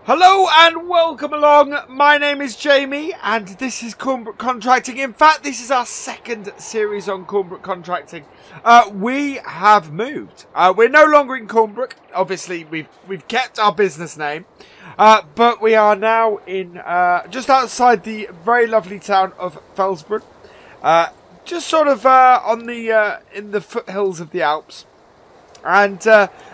Hello and welcome along. My name is Jamie and this is Cornbrook Contracting. In fact, this is our second series on Cornbrook Contracting. We have moved. We're no longer in Cornbrook. Obviously, we've kept our business name. But we are now in just outside the very lovely town of Felsbrunn. Just sort of on the in the foothills of the Alps. And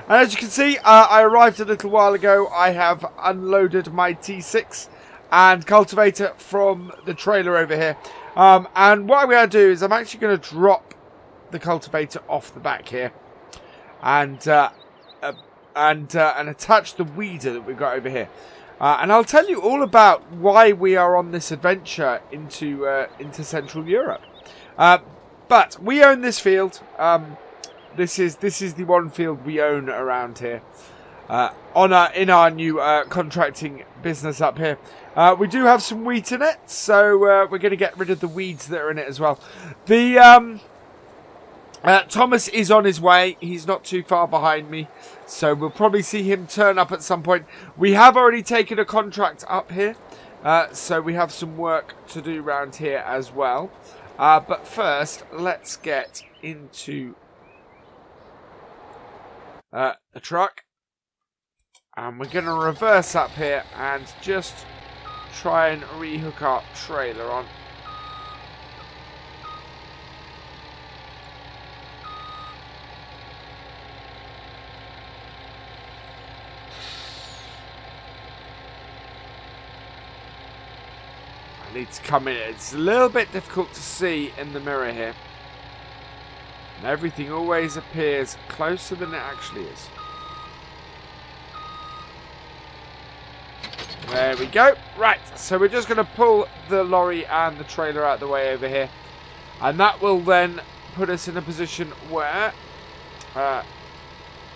as you can see, I arrived a little while ago. I have unloaded my T6 and cultivator from the trailer over here. And what I'm going to do is I'm actually going to drop the cultivator off the back here. And attach the weeder that we've got over here. And I'll tell you all about why we are on this adventure into Central Europe. But we own this field. This is the one field we own around here, in our new contracting business up here. We do have some wheat in it, so we're going to get rid of the weeds that are in it as well. The Thomas is on his way. He's not too far behind me, so we'll probably see him turn up at some point. We have already taken a contract up here, so we have some work to do around here as well. But first, let's get into the truck, and we're going to reverse up here and just try and rehook our trailer on. I need to come in. It's a little bit difficult to see in the mirror here. Everything always appears closer than it actually is. There we go. Right, so we're just going to pull the lorry and the trailer out of the way over here. And that will then put us in a position where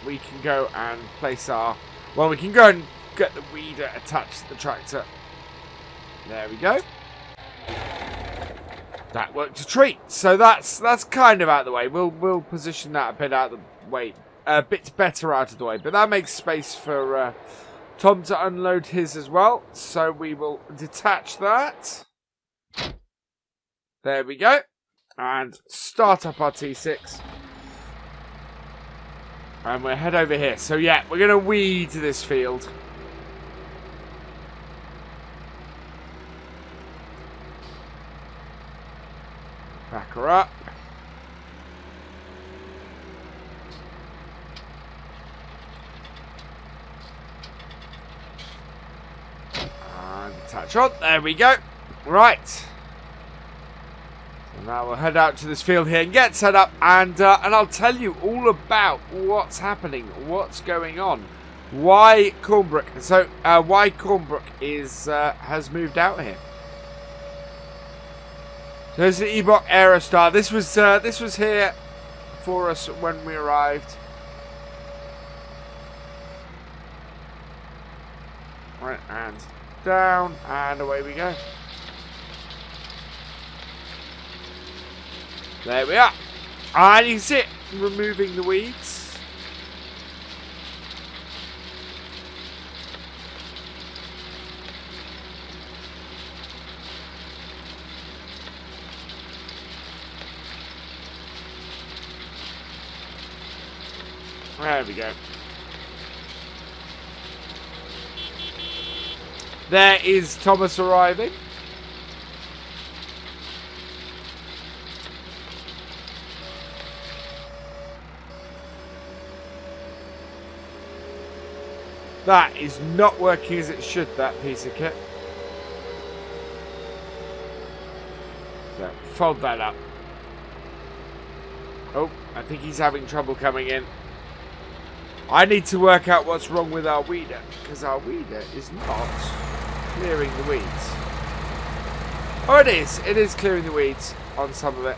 we can go and place our... Well, we can go and get the weeder attached to the tractor. There we go. That worked a treat. So that's kind of out of the way. We'll position that a bit out of the way, a bit better out of the way. But that makes space for Tom to unload his as well. So we will detach that. There we go, and start up our T6. And we'll head over here. So yeah, we're gonna weed this field. Back her up. And attach on. There we go. Right. So now we'll head out to this field here and get set up, and I'll tell you all about what's happening, what's going on, why Cornbrook. So why Cornbrook has moved out here. There's the Ebok Aerostar. This was here for us when we arrived. Right, and down, and away we go. There we are. And you can see it removing the weeds. There we go. There is Thomas arriving. That is not working as it should, that piece of kit. So, fold that up. Oh, I think he's having trouble coming in. I need to work out what's wrong with our weeder, because our weeder is not clearing the weeds. Oh, it is. It is clearing the weeds on some of it.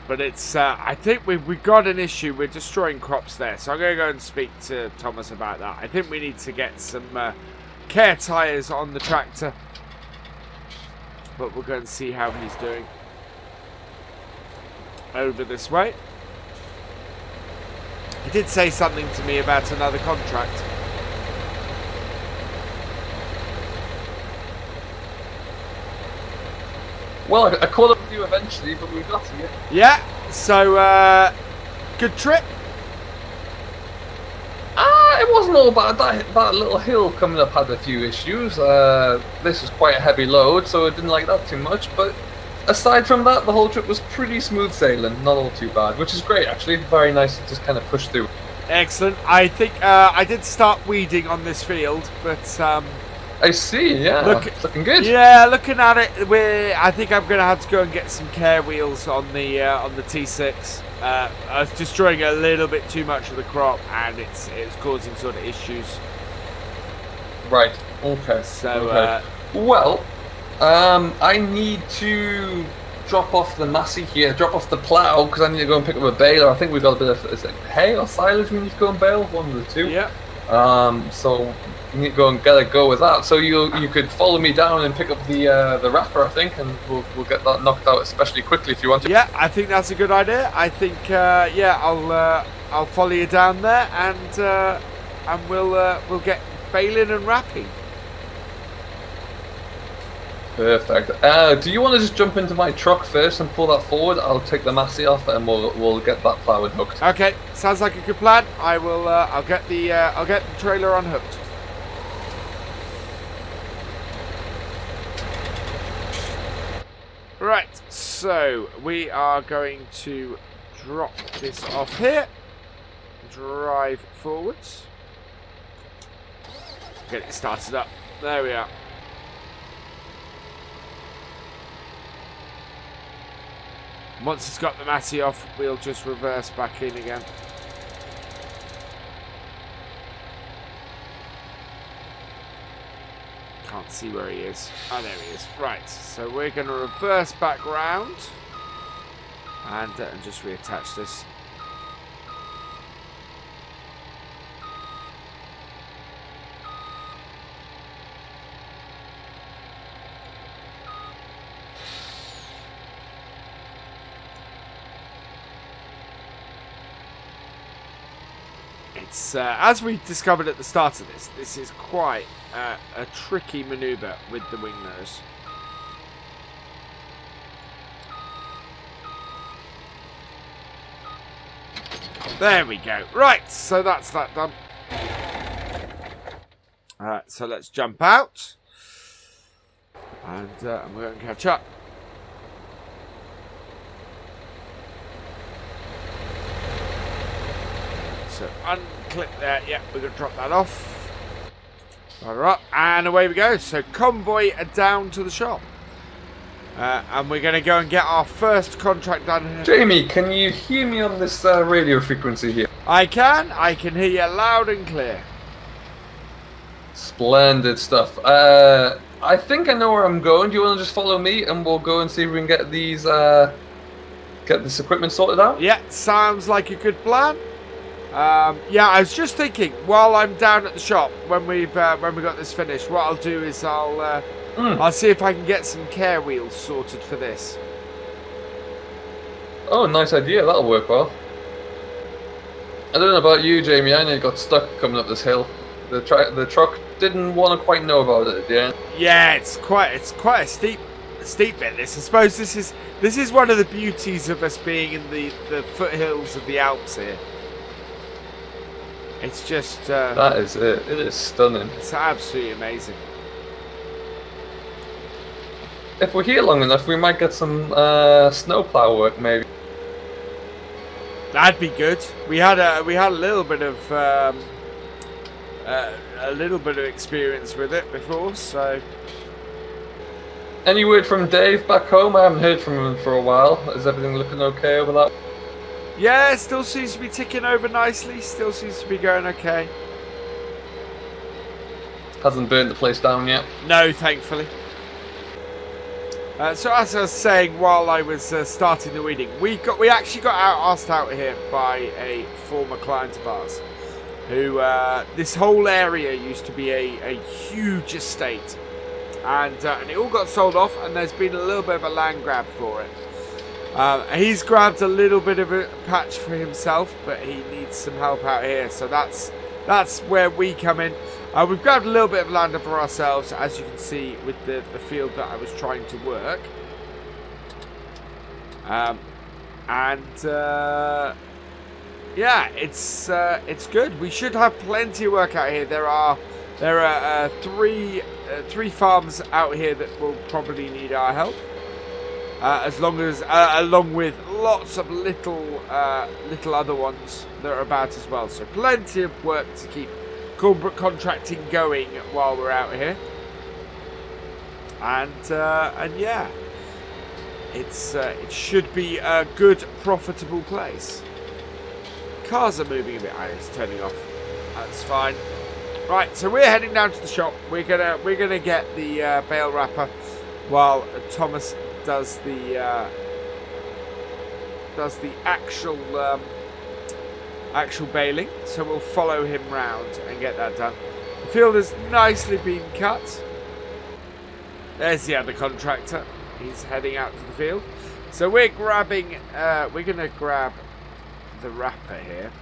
But it's, I think we've got an issue. We're destroying crops there. So I'm going to go and speak to Thomas about that. I think we need to get some care tyres on the tractor. But we'll go and see how he's doing. over this way. He did say something to me about another contract. Well, I caught up with you eventually, but we got to you. Yeah, so, good trip? It wasn't all bad. That little hill coming up had a few issues. This was quite a heavy load, so I didn't like that too much. But aside from that, the whole trip was pretty smooth sailing. Not all too bad, which is great, actually. Very nice to just kind of push through. Excellent. I think I did start weeding on this field, but... I see, yeah. It's looking good. Yeah, looking at it, I think I'm going to have to go and get some care wheels on the T6. I was destroying a little bit too much of the crop, and it's causing sort of issues. Right. Okay. So, okay. Well, I need to drop off the Massey here, drop off the plough, because I need to go and pick up a baler. I think we've got a bit of, is it hay or silage we need to go and bale? One of the two. Yeah. So you need to go and get a go with that. So you could follow me down and pick up the wrapper, I think, and we'll get that knocked out especially quickly if you want to. Yeah, I think that's a good idea. I think yeah, I'll follow you down there, and we'll get baling and wrapping. Perfect. Do you want to just jump into my truck first and pull that forward? I'll take the Massey off and we'll get that plough hooked. Okay, sounds like a good plan. I will. I'll get the trailer unhooked. Right, so we are going to drop this off here. Drive forwards. Get it started up. There we are. Once it's got the Massey off, we'll just reverse back in again. Can't see where he is. Oh, there he is. Right, so we're going to reverse back round and just reattach this. It's, as we discovered at the start of this is quite a tricky manoeuvre with the wing nose. There we go. Right, so that's that done. Alright, so let's jump out. And we're going to catch up. So unclip there, yeah, we're going to drop that off. Alright, and away we go. So convoy down to the shop. And we're going to go and get our first contract done here. Jamie, can you hear me on this radio frequency here? I can hear you loud and clear. Splendid stuff. I think I know where I'm going. Do you want to just follow me and we'll go and see if we can get these, get this equipment sorted out? Yeah, sounds like a good plan. Yeah, I was just thinking while I'm down at the shop when we got this finished, what I'll do is I'll see if I can get some care wheels sorted for this. Oh, nice idea. That'll work well. I don't know about you, Jamie. I nearly got stuck coming up this hill. The truck didn't want to quite know about it at the end. Yeah, it's quite a steep bit. This, I suppose, this is one of the beauties of us being in the foothills of the Alps here. It's just... that is it. It is stunning. It's absolutely amazing. If we're here long enough, we might get some snowplow work, maybe. That'd be good. We had a little bit of experience with it before, so. Any word from Dave back home? I haven't heard from him for a while. Is everything looking okay over that? Yeah, it still seems to be ticking over nicely. Still seems to be going okay. Hasn't burnt the place down yet? No, thankfully. So as I was saying while I was starting the weeding, we actually got asked out here by a former client of ours, who this whole area used to be a huge estate, and it all got sold off, and there's been a little bit of a land grab for it. He's grabbed a little bit of a patch for himself, but he needs some help out here. So that's where we come in. We've grabbed a little bit of land for ourselves, as you can see with the field that I was trying to work. Yeah, it's good. We should have plenty of work out here. There are three farms out here that will probably need our help. Along with lots of little other ones that are about as well. So plenty of work to keep Cornbrook Contracting going while we're out here. And yeah, it should be a good, profitable place. Cars are moving a bit. It's turning off. That's fine. Right, so we're heading down to the shop. We're gonna get the bale wrapper while Thomas does the actual baling. So we'll follow him round and get that done. The field has nicely been cut. There's the other contractor. He's heading out to the field. So we're grabbing. We're gonna grab the wrapper here.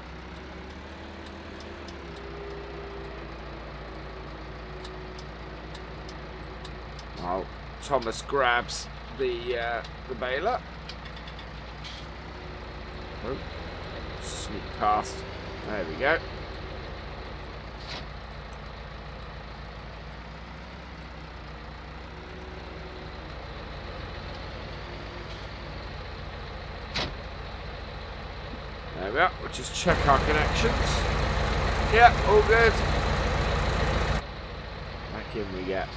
Well, Thomas grabs the baler. Oh, sneak past. There we go. There we are. We'll just check our connections. Yeah, all good. Back in we get.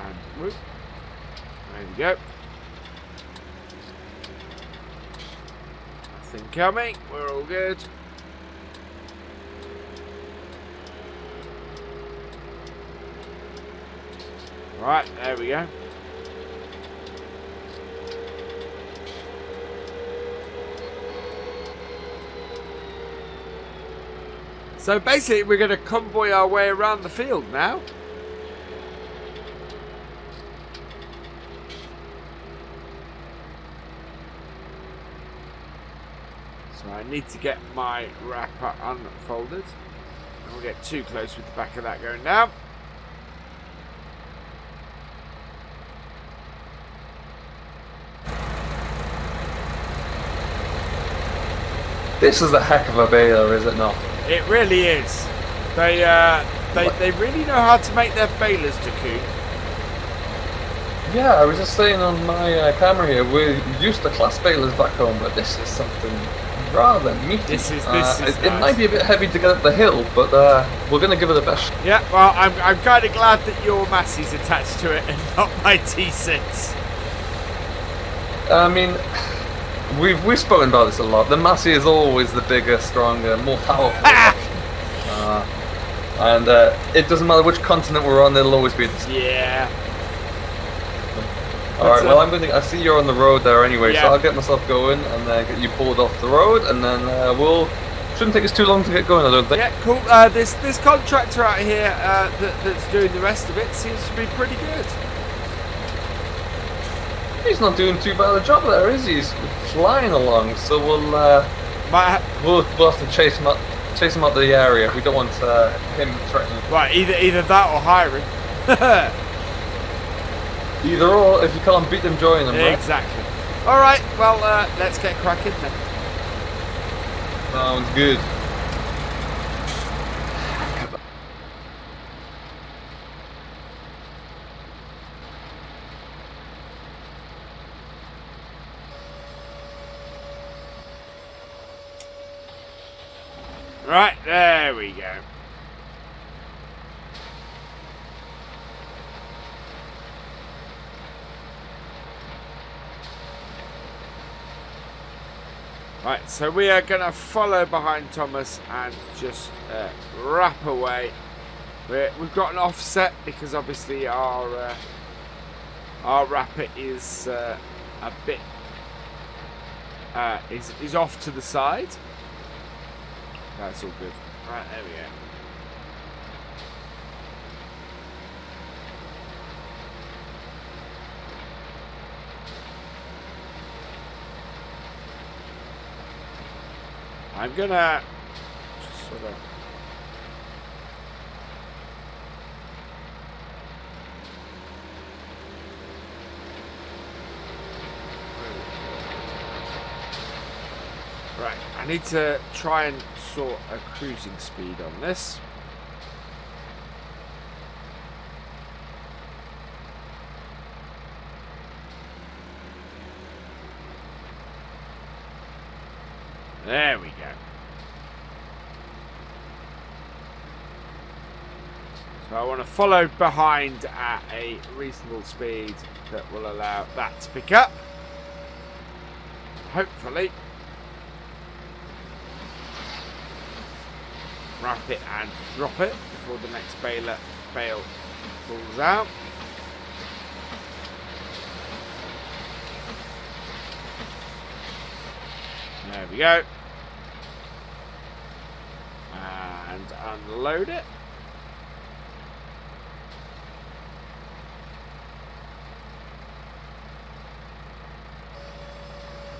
And whoop. There we go. Nothing coming. We're all good. Right, there we go. So basically we're going to convoy our way around the field now. So I need to get my wrapper unfolded. I won't get too close with the back of that going down. This is a heck of a baler, is it not? It really is. They really know how to make their balers to cool. Yeah, I was just saying on my camera here, we're used to class balers back home, but this is something rather meaty. This is nice. It might be a bit heavy to get up the hill, but we're going to give it a best. Yeah, well, I'm kind of glad that your Massey's attached to it and not my T6. I mean, we've spoken about this a lot. The Massey is always the bigger, stronger, more powerful. And it doesn't matter which continent we're on, it'll always be the same. Yeah. Alright, well I see you're on the road there anyway, yeah. So I'll get myself going and then get you pulled off the road, and then shouldn't take us too long to get going, I don't think. Yeah, cool. This contractor out here that's doing the rest of it seems to be pretty good. He's not doing too bad a job there, is he? He's flying along, so we'll have to chase him out the area. We don't want him threatening. Right, either that or hire him. Either or, if you can't beat them, join them, right? Exactly. Alright, well, let's get cracking then. Sounds good. Right, there we go. Right, so we are going to follow behind Thomas and just wrap away. We've got an offset because obviously our wrapper is a bit is off to the side. That's all good. Right, there we I'm gonna just sort of... Right, I need to try and sort a cruising speed on this. There we go. So I want to follow behind at a reasonable speed that will allow that to pick up. Hopefully. Wrap it and drop it before the next bale pulls out. There we go. And unload it.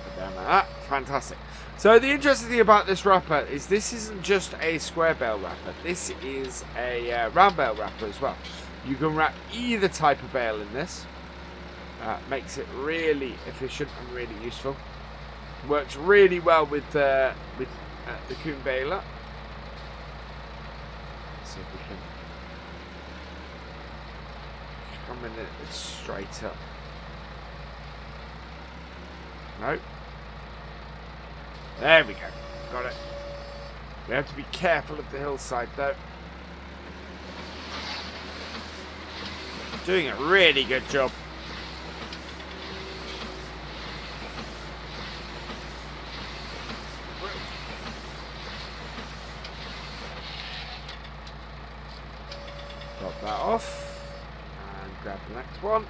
Put down like that. Fantastic. So the interesting thing about this wrapper is this isn't just a square bale wrapper. This is a round bale wrapper as well. You can wrap either type of bale in this. Makes it really efficient and really useful. Works really well with the Kuhn baler. Let's see if we can come in it straight up. Nope. There we go. Got it. We have to be careful of the hillside though. Doing a really good job. Drop that off and grab the next one.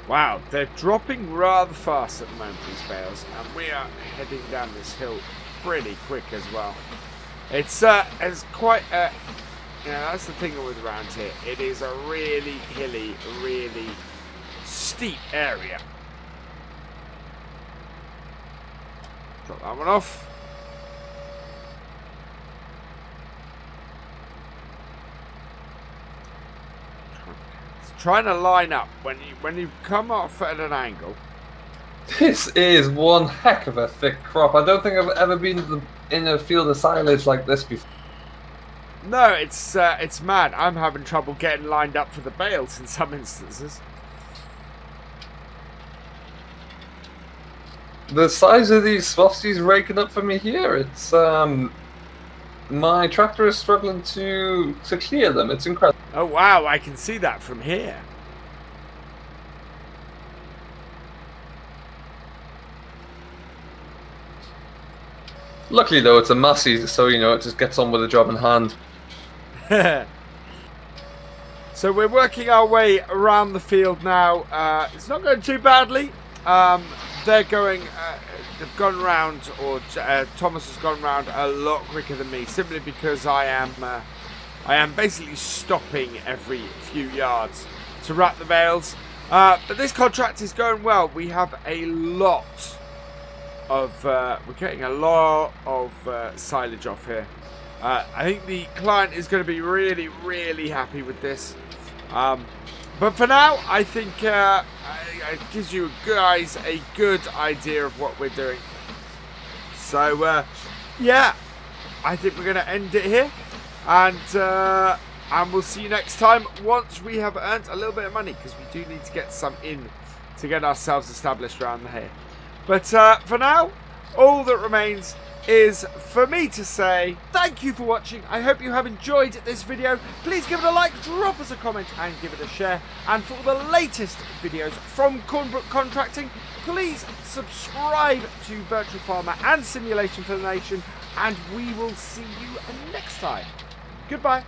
Wow, they're dropping rather fast at the moment, these bales, and we are heading down this hill pretty quick as well. It's quite a, you know, that's the thing with around here. It is a really hilly, really steep area. Drop that one off. Trying to line up when you come off at an angle. This is one heck of a thick crop. I don't think I've ever been in a field of silage like this before. No, it's mad. I'm having trouble getting lined up for the bales in some instances. The size of these swaths he's raking up for me here, it's my tractor is struggling to clear them. It's incredible. Oh wow, I can see that from here. Luckily though, it's a Massey, so you know it just gets on with the job in hand. So we're working our way around the field now. It's not going too badly. They're going, they've gone round, or Thomas has gone round a lot quicker than me, simply because I am basically stopping every few yards to wrap the bales. But this contract is going well. We have a lot of, we're getting a lot of silage off here. I think the client is going to be really, really happy with this. But for now, I think it gives you guys a good idea of what we're doing. So, yeah, I think we're going to end it here. And we'll see you next time once we have earned a little bit of money, because we do need to get some in to get ourselves established around here. But for now, all that remains is for me to say thank you for watching. I hope you have enjoyed this video. Please give it a like, drop us a comment and give it a share. And for the latest videos from Cornbrook Contracting, please subscribe to FendtFarmer and Simulation for the Nation, and we will see you next time. Goodbye.